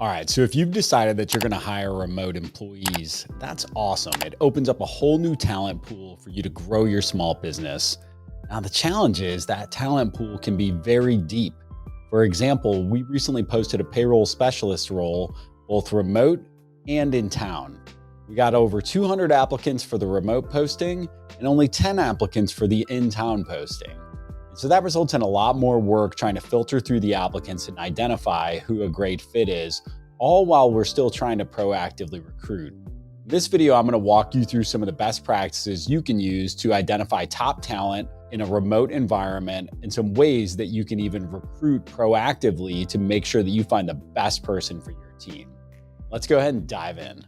All right, so if you've decided that you're going to hire remote employees, that's awesome. It opens up a whole new talent pool for you to grow your small business. Now, the challenge is that talent pool can be very deep. For example, we recently posted a payroll specialist role, both remote and in town. We got over 200 applicants for the remote posting and only 10 applicants for the in-town posting. So that results in a lot more work trying to filter through the applicants and identify who a great fit is, all while we're still trying to proactively recruit. In this video, I'm going to walk you through some of the best practices you can use to identify top talent in a remote environment and some ways that you can even recruit proactively to make sure that you find the best person for your team. Let's go ahead and dive in.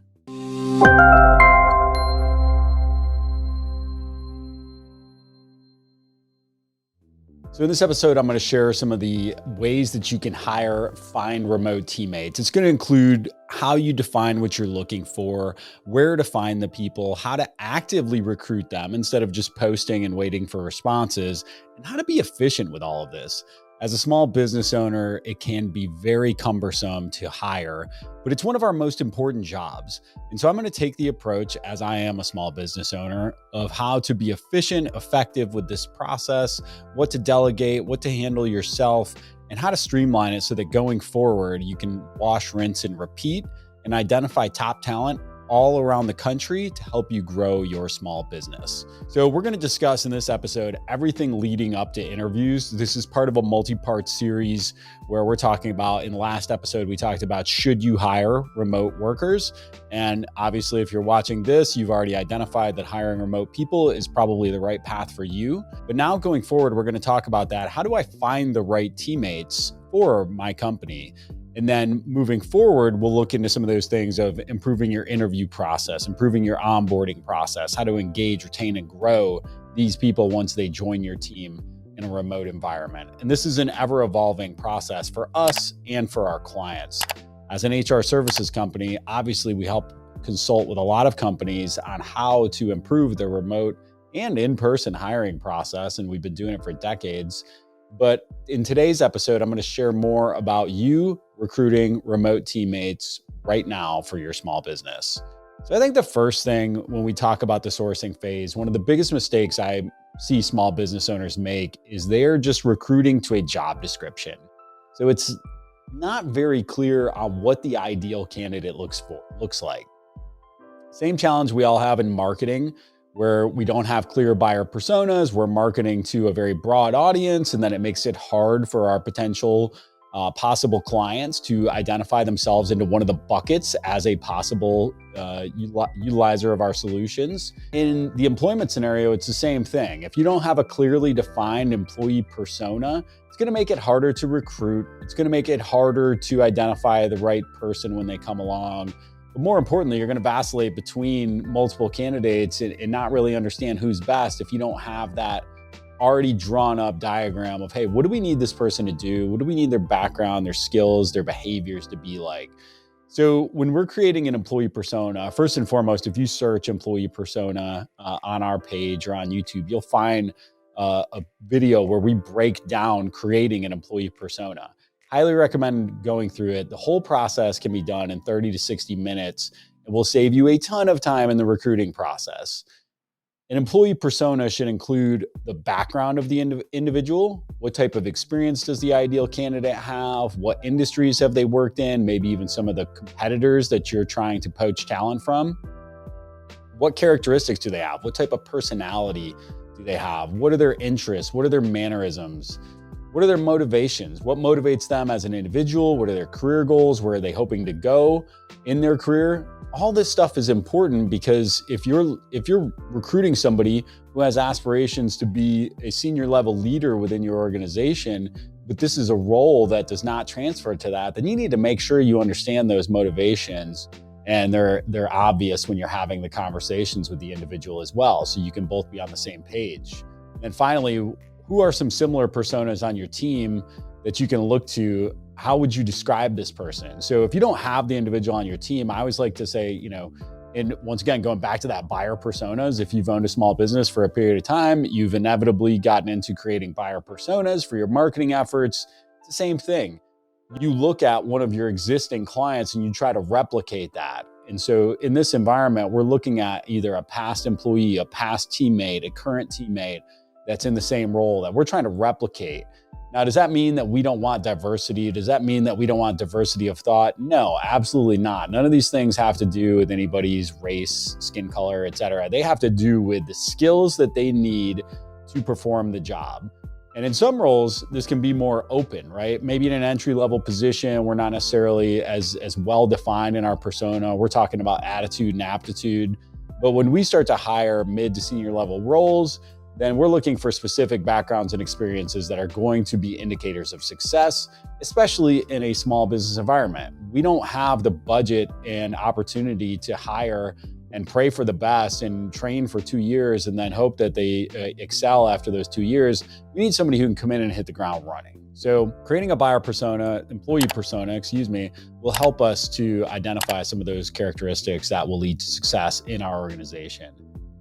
So in this episode, I'm going to share some of the ways that you can find remote teammates. It's going to include how you define what you're looking for, where to find the people, how to actively recruit them instead of just posting and waiting for responses, and how to be efficient with all of this. As a small business owner, it can be very cumbersome to hire, but it's one of our most important jobs. And so I'm going to take the approach, as I am a small business owner, of how to be efficient, effective with this process, what to delegate, what to handle yourself, and how to streamline it so that going forward, you can wash, rinse, and repeat and identify top talent all around the country to help you grow your small business. So we're going to discuss in this episode everything leading up to interviews. This is part of a multi-part series where we're talking about, in the last episode, we talked about should you hire remote workers? And obviously, if you're watching this, you've already identified that hiring remote people is probably the right path for you. But now going forward, we're going to talk about that. How do I find the right teammates for my company? And then moving forward, we'll look into some of those things of improving your interview process, improving your onboarding process, how to engage, retain, and grow these people once they join your team in a remote environment. And this is an ever-evolving process for us and for our clients. As an HR services company, obviously we help consult with a lot of companies on how to improve their remote and in-person hiring process, and we've been doing it for decades. But in today's episode, I'm going to share more about you recruiting remote teammates right now for your small business. So I think the first thing when we talk about the sourcing phase, one of the biggest mistakes I see small business owners make is they're just recruiting to a job description. So it's not very clear on what the ideal candidate looks like. Same challenge we all have in marketing, where we don't have clear buyer personas. We're marketing to a very broad audience, and then it makes it hard for our potential possible clients to identify themselves into one of the buckets as a possible utilizer of our solutions. In the employment scenario, it's the same thing. If you don't have a clearly defined employee persona, it's going to make it harder to recruit. It's going to make it harder to identify the right person when they come along. But more importantly, you're going to vacillate between multiple candidates and not really understand who's best if you don't have that already drawn up diagram of, hey, what do we need this person to do? What do we need their background, their skills, their behaviors to be like? So when we're creating an employee persona, first and foremost, if you search employee persona on our page or on YouTube, you'll find a video where we break down creating an employee persona. Highly recommend going through it. The whole process can be done in 30 to 60 minutes and will save you a ton of time in the recruiting process. An employee persona should include the background of the individual. What type of experience does the ideal candidate have? What industries have they worked in? Maybe even some of the competitors that you're trying to poach talent from. What characteristics do they have? What type of personality do they have? What are their interests? What are their mannerisms? What are their motivations? What motivates them as an individual? What are their career goals? Where are they hoping to go in their career? All this stuff is important because if you're recruiting somebody who has aspirations to be a senior level leader within your organization, but this is a role that does not transfer to that, then you need to make sure you understand those motivations and they're obvious when you're having the conversations with the individual as well, so you can both be on the same page. And finally, who are some similar personas on your team that you can look to? How would you describe this person? So if you don't have the individual on your team, I always like to say, and once again, going back to that buyer personas, if you've owned a small business for a period of time, you've inevitably gotten into creating buyer personas for your marketing efforts. It's the same thing. you look at one of your existing clients and you try to replicate that. And so in this environment, we're looking at either a past employee, a past teammate, a current teammate that's in the same role that we're trying to replicate. Now, does that mean that we don't want diversity? Does that mean that we don't want diversity of thought? No, absolutely not. None of these things have to do with anybody's race, skin color, et cetera. They have to do with the skills that they need to perform the job. And in some roles, this can be more open, right? Maybe in an entry-level position, we're not necessarily as well-defined in our persona. We're talking about attitude and aptitude. But when we start to hire mid to senior level roles, then we're looking for specific backgrounds and experiences that are going to be indicators of success, especially in a small business environment. We don't have the budget and opportunity to hire and pray for the best and train for 2 years and then hope that they excel after those 2 years. We need somebody who can come in and hit the ground running. So creating a buyer persona, employee persona, will help us to identify some of those characteristics that will lead to success in our organization.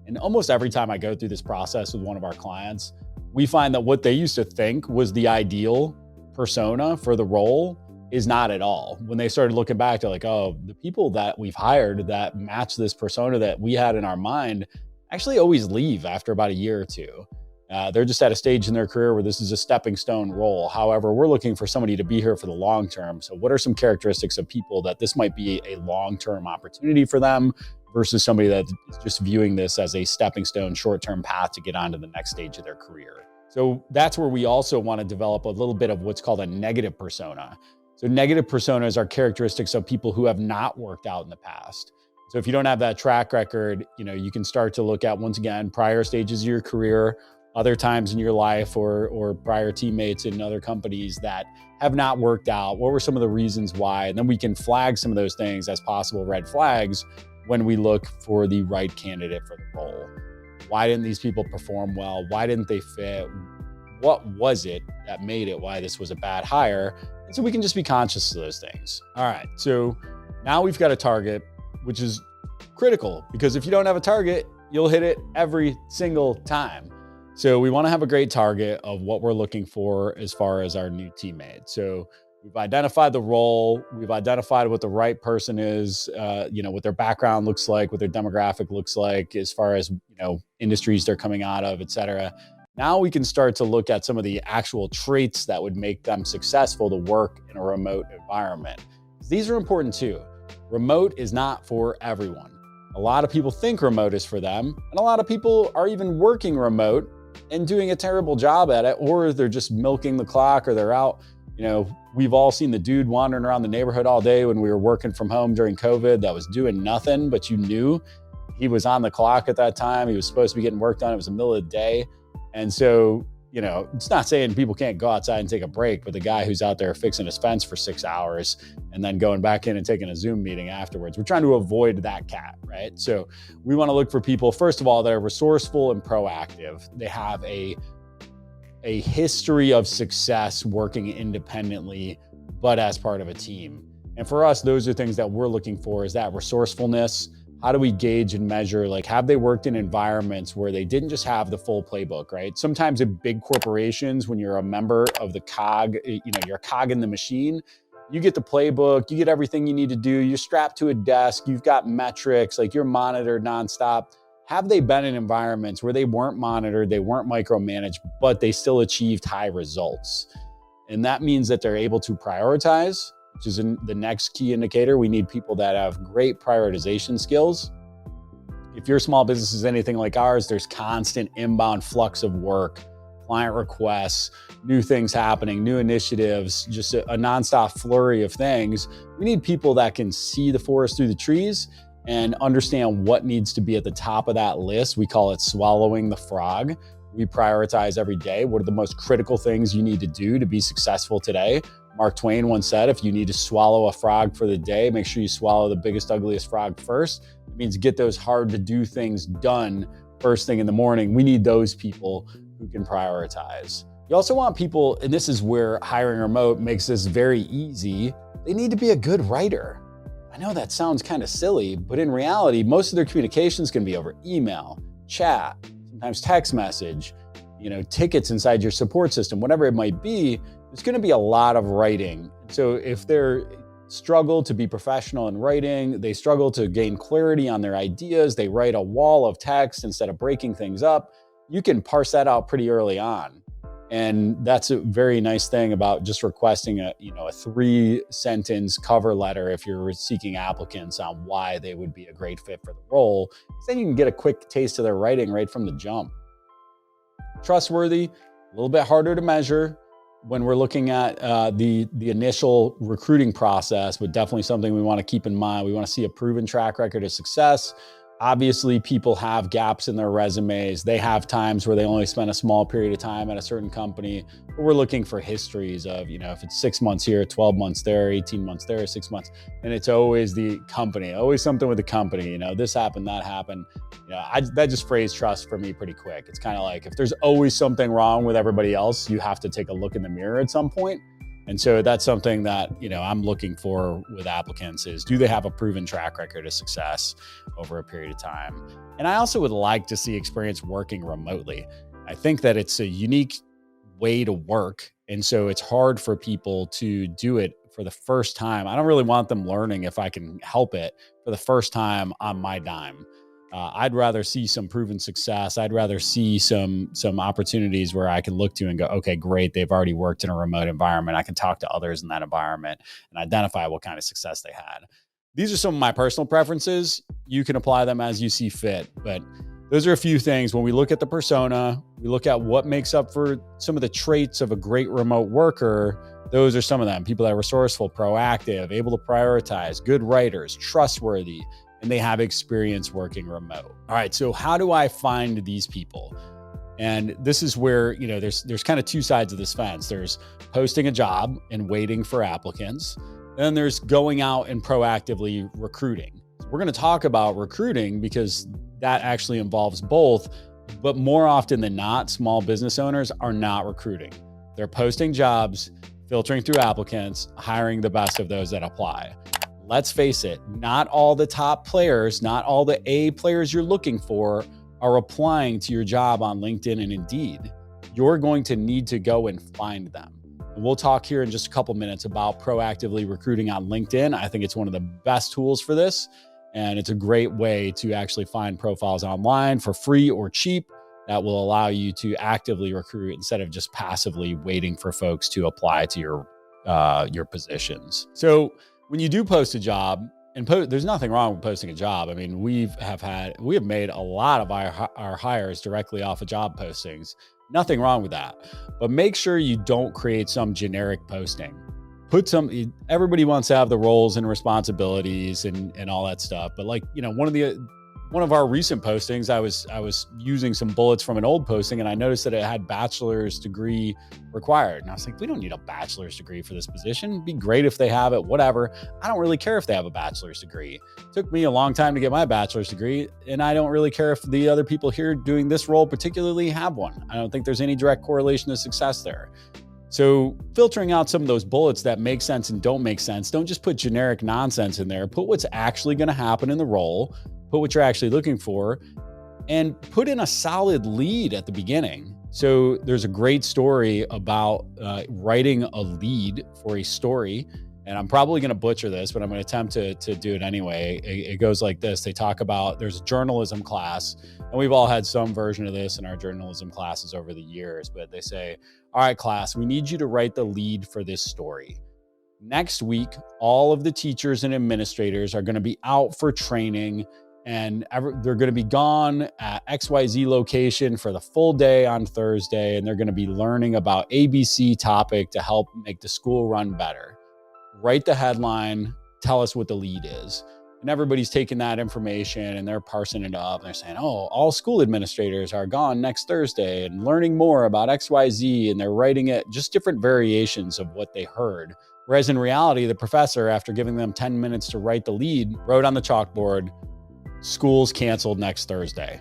And almost every time I go through this process with one of our clients, we find that what they used to think was the ideal persona for the role is not at all. When they started looking back, they're like, oh, the people that we've hired that match this persona that we had in our mind actually always leave after about a year or two. They're just at a stage in their career where this is a stepping stone role. However, we're looking for somebody to be here for the long term. So what are some characteristics of people that this might be a long-term opportunity for them versus somebody that is just viewing this as a stepping stone, short-term path to get onto the next stage of their career? So that's where we also want to develop a little bit of what's called a negative persona. So negative personas are characteristics of people who have not worked out in the past. So if you don't have that track record, you can start to look at, once again, prior stages of your career, other times in your life, or prior teammates in other companies that have not worked out. What were some of the reasons why? And then we can flag some of those things as possible red flags when we look for the right candidate for the role. Why didn't these people perform well? Why didn't they fit? What was it that made it why this was a bad hire? And so we can just be conscious of those things. All right, so now we've got a target, which is critical because if you don't have a target, you'll hit it every single time. So we want to have a great target of what we're looking for as far as our new teammate. So we've identified the role, we've identified what the right person is, what their background looks like, what their demographic looks like, as far as, industries they're coming out of, et cetera. Now we can start to look at some of the actual traits that would make them successful to work in a remote environment. These are important too. Remote is not for everyone. A lot of people think remote is for them, and a lot of people are even working remote and doing a terrible job at it, or they're just milking the clock, or they're out. We've all seen the dude wandering around the neighborhood all day when we were working from home during COVID that was doing nothing, but you knew he was on the clock at that time. He was supposed to be getting work done. It was the middle of the day. And so, it's not saying people can't go outside and take a break, but the guy who's out there fixing his fence for 6 hours and then going back in and taking a Zoom meeting afterwards, we're trying to avoid that cat, right? So we want to look for people, first of all, that are resourceful and proactive. They have a history of success working independently, but as part of a team. And for us, those are things that we're looking for, is that resourcefulness. How do we gauge and measure, have they worked in environments where they didn't just have the full playbook, right? Sometimes in big corporations, when you're a member of the cog, you're a cog in the machine, you get the playbook, you get everything you need to do, you're strapped to a desk, you've got metrics, you're monitored nonstop. Have they been in environments where they weren't monitored, they weren't micromanaged, but they still achieved high results? And that means that they're able to prioritize, which is the next key indicator. We need people that have great prioritization skills. If your small business is anything like ours, there's constant inbound flux of work, client requests, new things happening, new initiatives, just a nonstop flurry of things. We need people that can see the forest through the trees and understand what needs to be at the top of that list. We call it swallowing the frog. We prioritize every day. What are the most critical things you need to do to be successful today? Mark Twain once said, if you need to swallow a frog for the day, make sure you swallow the biggest, ugliest frog first. It means get those hard to do things done first thing in the morning. We need those people who can prioritize. You also want people, and this is where hiring remote makes this very easy, they need to be a good writer. I know that sounds kind of silly, but in reality, most of their communications can be over email, chat, sometimes text message, tickets inside your support system, whatever it might be. there's going to be a lot of writing. So if they're struggle to be professional in writing, they struggle to gain clarity on their ideas, they write a wall of text instead of breaking things up, you can parse that out pretty early on. And that's a very nice thing about just requesting a 3-sentence cover letter if you're seeking applicants on why they would be a great fit for the role. Then you can get a quick taste of their writing right from the jump. Trustworthy, a little bit harder to measure when we're looking at the initial recruiting process, but definitely something we want to keep in mind. We want to see a proven track record of success. Obviously, people have gaps in their resumes. They have times where they only spend a small period of time at a certain company. But we're looking for histories of, if it's 6 months here, 12 months there, 18 months there, 6 months. And it's always the company, always something with the company. This happened, that happened. That just phrase trust for me pretty quick. It's kind of like if there's always something wrong with everybody else, you have to take a look in the mirror at some point. And so that's something that, I'm looking for with applicants is, do they have a proven track record of success over a period of time? And I also would like to see experience working remotely. I think that it's a unique way to work. And so it's hard for people to do it for the first time. I don't really want them learning, if I can help it, for the first time on my dime. I'd rather see some proven success. I'd rather see some opportunities where I can look to and go, okay, great. They've already worked in a remote environment. I can talk to others in that environment and identify what kind of success they had. These are some of my personal preferences. You can apply them as you see fit, but those are a few things. When we look at the persona, we look at what makes up for some of the traits of a great remote worker. Those are some of them. People that are resourceful, proactive, able to prioritize, good writers, trustworthy, and they have experience working remote. All right, so how do I find these people? And this is where, there's kind of two sides of this fence. There's posting a job and waiting for applicants. Then there's going out and proactively recruiting. So we're going to talk about recruiting because that actually involves both, but more often than not, small business owners are not recruiting. They're posting jobs, filtering through applicants, hiring the best of those that apply. Let's face it, not all the top players, not all the A players you're looking for are applying to your job on LinkedIn and Indeed. You're going to need to go and find them. And we'll talk here in just a couple minutes about proactively recruiting on LinkedIn. I think it's one of the best tools for this, and it's a great way to actually find profiles online for free or cheap that will allow you to actively recruit instead of just passively waiting for folks to apply to your positions. So when you do post a job, and there's nothing wrong with posting a job. I mean, we have made a lot of our hires directly off of job postings. Nothing wrong with that. But make sure you don't create some generic posting. Everybody wants to have the roles and responsibilities and all that stuff. But one of our recent postings, I was using some bullets from an old posting, and I noticed that it had bachelor's degree required. And I was like, we don't need a bachelor's degree for this position. It'd be great if they have it, whatever. I don't really care if they have a bachelor's degree. It took me a long time to get my bachelor's degree, and I don't really care if the other people here doing this role particularly have one. I don't think there's any direct correlation to success there. So filtering out some of those bullets that make sense and don't make sense, don't just put generic nonsense in there. Put what's actually going to happen in the role, put what you're actually looking for, and put in a solid lead at the beginning. So there's a great story about writing a lead for a story. And I'm probably going to butcher this, but I'm going to attempt to do it anyway. It goes like this. They talk about, there's a journalism class, and we've all had some version of this in our journalism classes over the years, but they say, all right, class, we need you to write the lead for this story. Next week, all of the teachers and administrators are going to be out for training, and they're going to be gone at XYZ location for the full day on Thursday, and they're going to be learning about ABC topic to help make the school run better. Write the headline, tell us what the lead is. And everybody's taking that information and they're parsing it up. And they're saying, oh, all school administrators are gone next Thursday and learning more about XYZ. And they're writing it, just different variations of what they heard. Whereas in reality, the professor, after giving them 10 minutes to write the lead, wrote on the chalkboard, school's canceled next Thursday.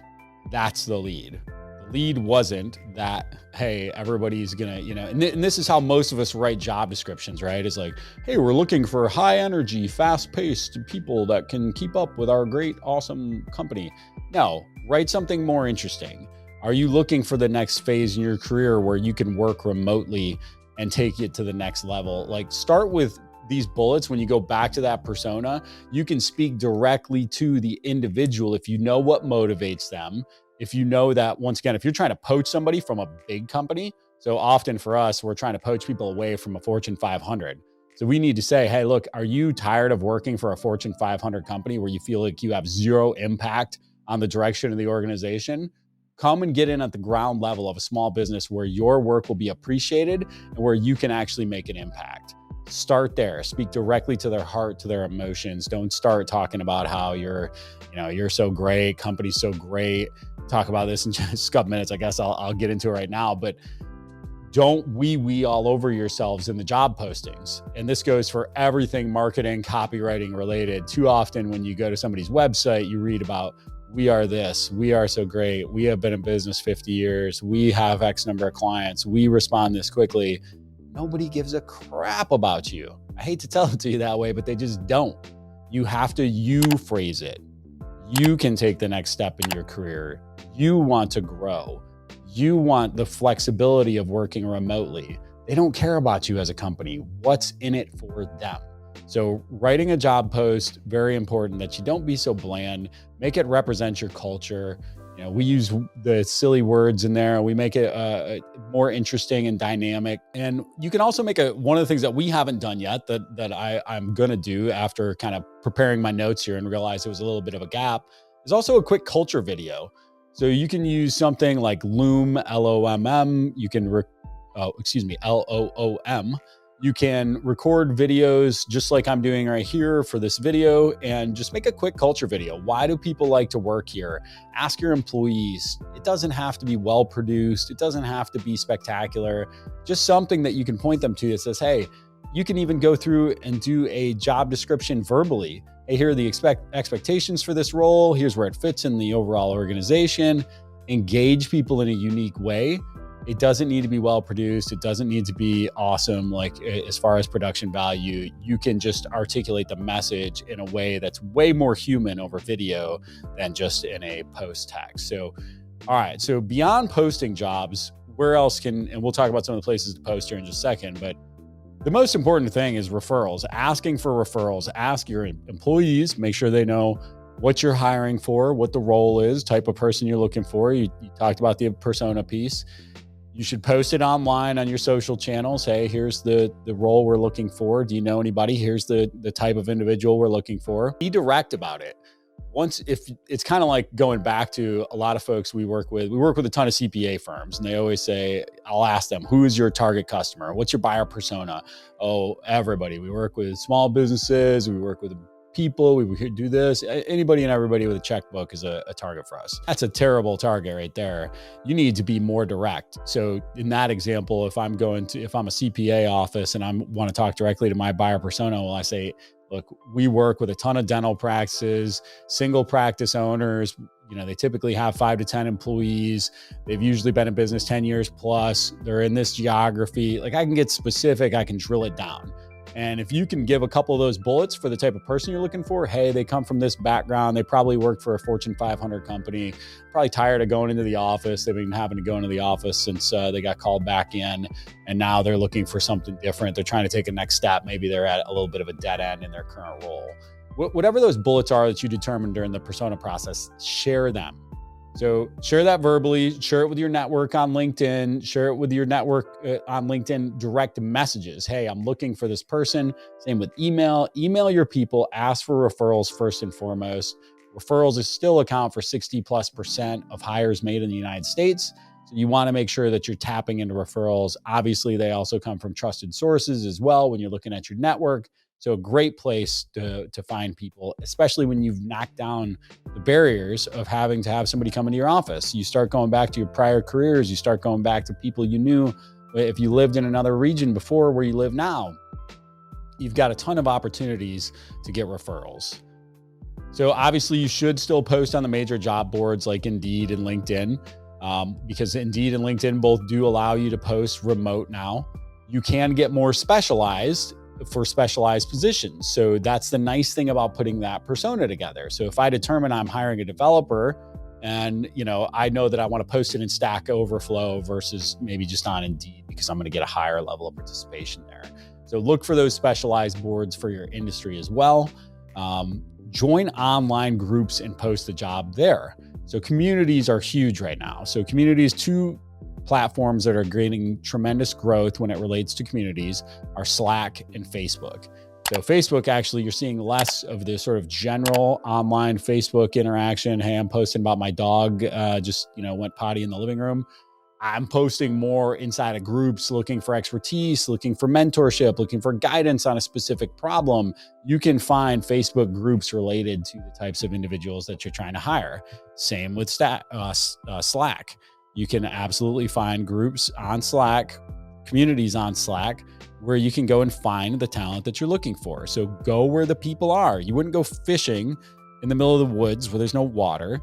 That's the lead. The lead wasn't that, hey, everybody's gonna, and this is how most of us write job descriptions, right? It's like, hey, we're looking for high energy, fast paced people that can keep up with our great, awesome company. No, write something more interesting. Are you looking for the next phase in your career where you can work remotely and take it to the next level. Like, start with these bullets. When you go back to that persona, you can speak directly to the individual if you know what motivates them. If you know that, once again, if you're trying to poach somebody from a big company, so often for us, we're trying to poach people away from a Fortune 500. So we need to say, hey, look, are you tired of working for a Fortune 500 company where you feel like you have zero impact on the direction of the organization? Come and get in at the ground level of a small business where your work will be appreciated and where you can actually make an impact. Start there. Speak directly to their heart, to their emotions. Don't start talking about how you're so great, company's so great. Talk about this in just a couple minutes. I guess I'll get into it right now, but don't wee all over yourselves in the job postings. And this goes for everything marketing, copywriting related. Too often when you go to somebody's website, you read about, we are this, we are so great, we have been in business 50 years, we have X number of clients, we respond this quickly. Nobody gives a crap about you. I hate to tell it to you that way, but they just don't. You have to you phrase it. You can take the next step in your career. You want to grow. You want the flexibility of working remotely. They don't care about you as a company. What's in it for them? So writing a job post, very important that you don't be so bland. Make it represent your culture. We use the silly words in there. We make it more interesting and dynamic. And you can also make one of the things that we haven't done yet that I'm going to do after kind of preparing my notes here and realize there was a little bit of a gap is also a quick culture video. So you can use something like Loom, L-O-M-M. You can, L-O-O-M. You can record videos just like I'm doing right here for this video and just make a quick culture video. Why do people like to work here? Ask your employees. It doesn't have to be well produced. It doesn't have to be spectacular. Just something that you can point them to that says, hey, you can even go through and do a job description verbally. Hey, here are the expectations for this role. Here's where it fits in the overall organization. Engage people in a unique way. It doesn't need to be well produced. It doesn't need to be awesome. Like, as far as production value, you can just articulate the message in a way that's way more human over video than just in a post text. So, all right. So beyond posting jobs, where else and we'll talk about some of the places to post here in just a second, but the most important thing is referrals, asking for referrals. Ask your employees, make sure they know what you're hiring for, what the role is, type of person you're looking for. You talked about the persona piece. You should post it online on your social channels. Hey, here's the role we're looking for. Do you know anybody? Here's the type of individual we're looking for. Be direct about it. If it's kind of like going back to a lot of folks we work with a ton of CPA firms, and they always say, I'll ask them, who is your target customer? What's your buyer persona? Oh, everybody. We work with small businesses. We work with people. We do this. Anybody and everybody with a checkbook is a target for us. That's a terrible target right there. You need to be more direct. So in that example, if I'm a CPA office and I want to talk directly to my buyer persona, well, I say, look, we work with a ton of dental practices, single practice owners. They typically have 5 to 10 employees. They've usually been in business 10 years plus. They're in this geography. Like, I can get specific. I can drill it down. And if you can give a couple of those bullets for the type of person you're looking for, hey, they come from this background. They probably work for a Fortune 500 company, probably tired of going into the office. They've been having to go into the office since they got called back in. And now they're looking for something different. They're trying to take a next step. Maybe they're at a little bit of a dead end in their current role. Whatever those bullets are that you determine during the persona process, share them. So share that verbally, share it with your network on LinkedIn, share it with your network on LinkedIn, direct messages. Hey, I'm looking for this person. Same with email. Email your people, ask for referrals first and foremost. Referrals still account for 60+% of hires made in the United States. So you want to make sure that you're tapping into referrals. Obviously, they also come from trusted sources as well when you're looking at your network. So a great place to find people, especially when you've knocked down the barriers of having to have somebody come into your office. You start going back to your prior careers. You start going back to people you knew. If you lived in another region before where you live now, you've got a ton of opportunities to get referrals. So obviously you should still post on the major job boards like Indeed and LinkedIn, because Indeed and LinkedIn both do allow you to post remote now. You can get more specialized for specialized positions. So that's the nice thing about putting that persona together. So if I determine I'm hiring a developer, And, I know that I want to post it in Stack Overflow versus maybe just on Indeed because I'm going to get a higher level of participation there. So look for those specialized boards for your industry as well. Join online groups and post the job there. So communities are huge right now. So communities, two platforms that are gaining tremendous growth when it relates to communities are Slack and Facebook. So Facebook, actually, you're seeing less of the sort of general online Facebook interaction. Hey, I'm posting about my dog, just, went potty in the living room. I'm posting more inside of groups, looking for expertise, looking for mentorship, looking for guidance on a specific problem. You can find Facebook groups related to the types of individuals that you're trying to hire. Same with Slack. You can absolutely find groups on Slack, communities on Slack, where you can go and find the talent that you're looking for. So go where the people are. You wouldn't go fishing in the middle of the woods where there's no water.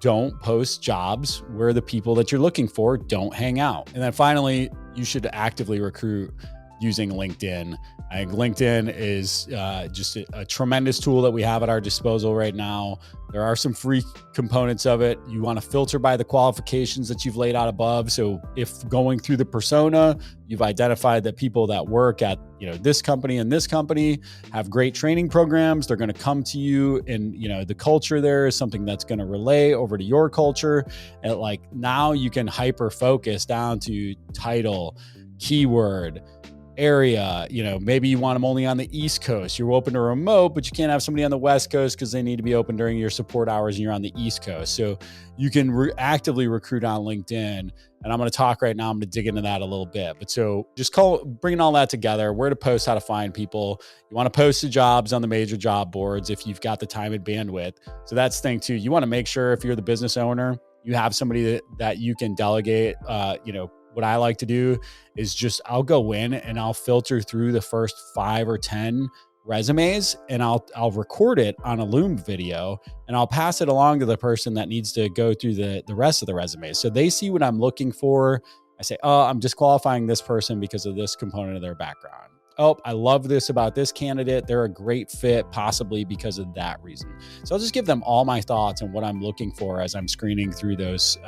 Don't post jobs where the people that you're looking for don't hang out. And then finally, you should actively recruit using LinkedIn. I think LinkedIn is just a tremendous tool that we have at our disposal right now. There are some free components of it. You want to filter by the qualifications that you've laid out above. So if going through the persona, you've identified that people that work at this company and this company have great training programs, they're going to come to you, and the culture there is something that's going to relay over to your culture. And now you can hyper focus down to title, keyword, area. Maybe you want them only on the East Coast. You're open to remote, but you can't have somebody on the West Coast because they need to be open during your support hours and you're on the East Coast. So you can actively recruit on LinkedIn. And I'm going to talk right now. I'm going to dig into that a little bit. But so just bringing all that together, where to post, how to find people. You want to post the jobs on the major job boards if you've got the time and bandwidth. So that's the thing too. You want to make sure if you're the business owner, you have somebody that you can delegate. What I like to do is I'll go in and I'll filter through the first 5 or 10 resumes, and I'll record it on a Loom video, and I'll pass it along to the person that needs to go through the rest of the resumes. So they see what I'm looking for. I say, oh, I'm disqualifying this person because of this component of their background. Oh, I love this about this candidate. They're a great fit, possibly because of that reason. So I'll just give them all my thoughts and what I'm looking for as I'm screening through those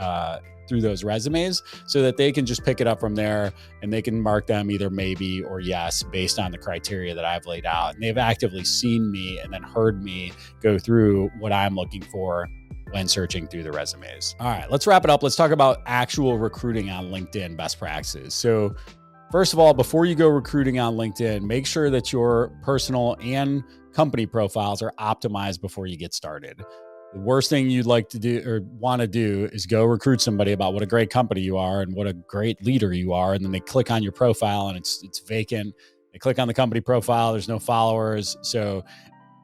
resumes, so that they can just pick it up from there and they can mark them either maybe or yes based on the criteria that I've laid out. And they've actively seen me and then heard me go through what I'm looking for when searching through the resumes. All right, let's wrap it up. Let's talk about actual recruiting on LinkedIn best practices. So first of all, before you go recruiting on LinkedIn, make sure that your personal and company profiles are optimized before you get started. The worst thing you'd like to do or want to do is go recruit somebody about what a great company you are and what a great leader you are. And then they click on your profile and it's vacant. They click on the company profile. There's no followers. So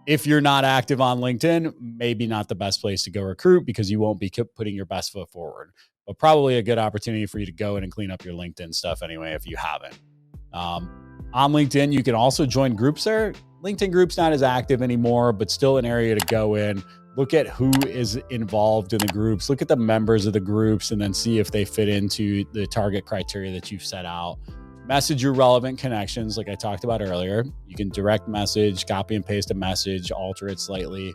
if you're not active on LinkedIn, maybe not the best place to go recruit because you won't be putting your best foot forward, but probably a good opportunity for you to go in and clean up your LinkedIn stuff anyway, if you haven't. On LinkedIn, you can also join groups there. LinkedIn groups not as active anymore, but still an area to go in. Look at who is involved in the groups, look at the members of the groups, and then see if they fit into the target criteria that you've set out. Message your relevant connections, like I talked about earlier. You can direct message, copy and paste a message, alter it slightly.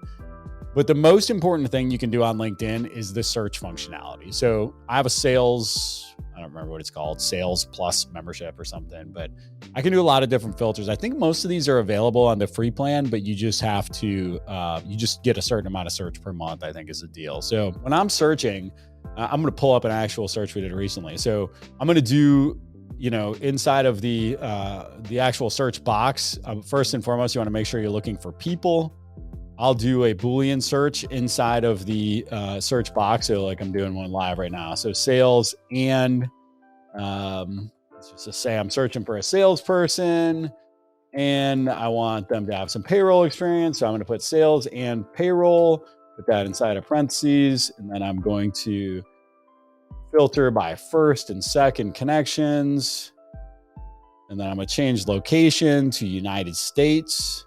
But the most important thing you can do on LinkedIn is the search functionality. So I have a sales, I don't remember what it's called, Sales Plus membership or something, but I can do a lot of different filters. I think most of these are available on the free plan, but you just have to, you just get a certain amount of search per month, I think is the deal. So when I'm searching, I'm going to pull up an actual search we did recently. So I'm going to do, inside of the actual search box, first and foremost, you want to make sure you're looking for people. I'll do a Boolean search inside of the search box. So like I'm doing one live right now. So sales and let's just say I'm searching for a salesperson and I want them to have some payroll experience. So I'm going to put sales and payroll, put that inside of parentheses. And then I'm going to filter by first and second connections. And then I'm going to change location to United States.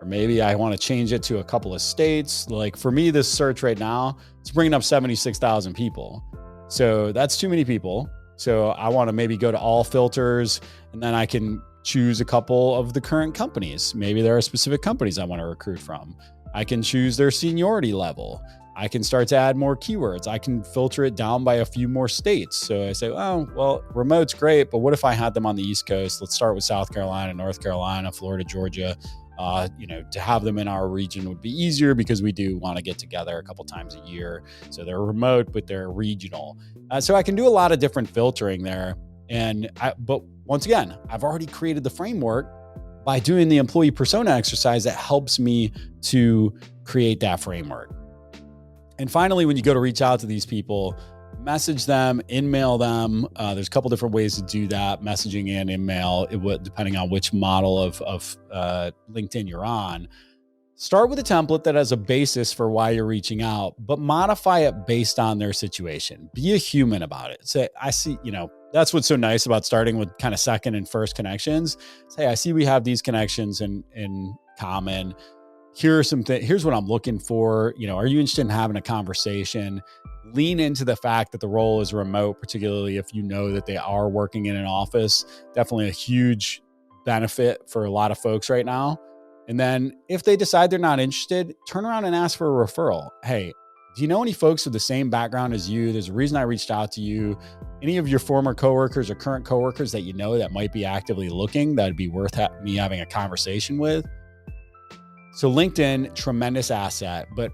Or maybe I want to change it to a couple of states. Like for me, this search right now, it's bringing up 76,000 people. So that's too many people. So I want to maybe go to all filters and then I can choose a couple of the current companies. Maybe there are specific companies I want to recruit from. I can choose their seniority level. I can start to add more keywords. I can filter it down by a few more states. So I say, oh, well, remote's great, but what if I had them on the East Coast? Let's start with South Carolina, North Carolina, Florida, Georgia. To have them in our region would be easier because we do want to get together a couple times a year. So they're remote, but they're regional. So I can do a lot of different filtering there. But once again, I've already created the framework by doing the employee persona exercise that helps me to create that framework. And finally, when you go to reach out to these people, message them, email them. There's a couple different ways to do that, messaging and email, depending on which model of LinkedIn you're on. Start with a template that has a basis for why you're reaching out, but modify it based on their situation. Be a human about it. Say, I see, that's what's so nice about starting with kind of second and first connections. Say, I see we have these connections in common. Here are some things. Here's what I'm looking for. Are you interested in having a conversation? Lean into the fact that the role is remote, particularly if you know that they are working in an office. Definitely a huge benefit for a lot of folks right now. And then if they decide they're not interested, turn around and ask for a referral. Hey, do you know any folks with the same background as you? There's a reason I reached out to you. Any of your former coworkers or current coworkers that you know that might be actively looking, that'd be worth me having a conversation with. So LinkedIn, tremendous asset, but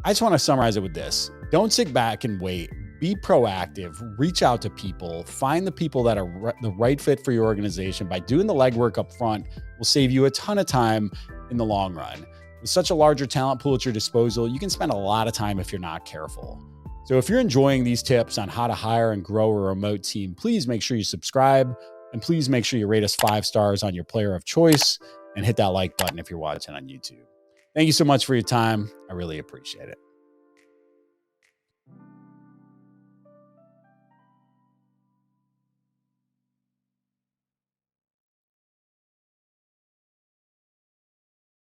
I just want to summarize it with this. Don't sit back and wait. Be proactive, reach out to people, find the people that are the right fit for your organization. By doing the legwork up front will save you a ton of time in the long run. With such a larger talent pool at your disposal, you can spend a lot of time if you're not careful. So if you're enjoying these tips on how to hire and grow a remote team, please make sure you subscribe and please make sure you rate us 5 stars on your player of choice and hit that like button if you're watching on YouTube. Thank you so much for your time. I really appreciate it.